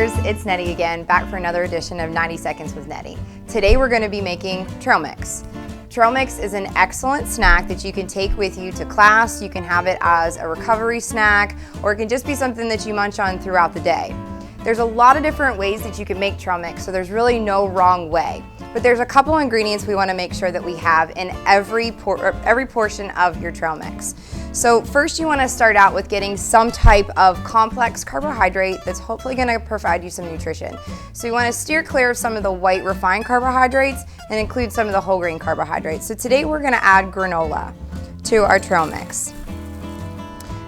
Mountaineers, it's Nettie again, back for another edition of 90 Seconds with Nettie. Today we're going to be making trail mix. Trail mix is an excellent snack that you can take with you to class. You can have it as a recovery snack, or it can just be something that you munch on throughout the day. There's a lot of different ways that you can make trail mix, so there's really no wrong way. But there's a couple ingredients we want to make sure that we have in every portion of your trail mix. So first you want to start out with getting some type of complex carbohydrate that's hopefully going to provide you some nutrition. So you want to steer clear of some of the white refined carbohydrates and include some of the whole grain carbohydrates. So today we're going to add granola to our trail mix.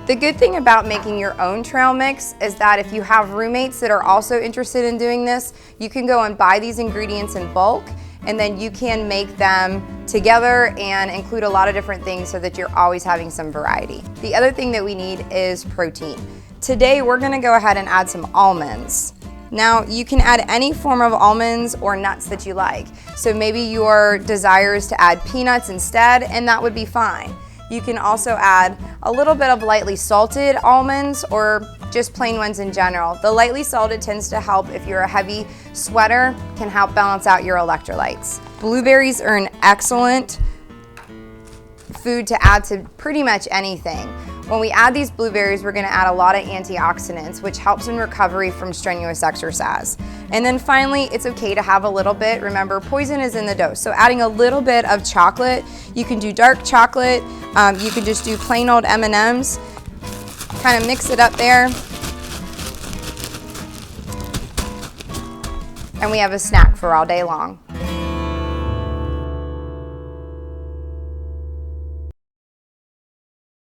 The good thing about making your own trail mix is that if you have roommates that are also interested in doing this, you can go and buy these ingredients in bulk, and then you can make them together and include a lot of different things so that you're always having some variety. The other thing that we need is protein. Today we're gonna go ahead and add some almonds. Now you can add any form of almonds or nuts that you like. So maybe your desire is to add peanuts instead, and that would be fine. You can also add a little bit of lightly salted almonds or just plain ones in general. The lightly salted tends to help if you're a heavy sweater, can help balance out your electrolytes. Blueberries are an excellent food to add to pretty much anything. When we add these blueberries, we're gonna add a lot of antioxidants, which helps in recovery from strenuous exercise. And then finally, it's okay to have a little bit. Remember, poison is in the dose. So adding a little bit of chocolate, you can do dark chocolate, you can just do plain old M&Ms, kind of mix it up there. And we have a snack for all day long.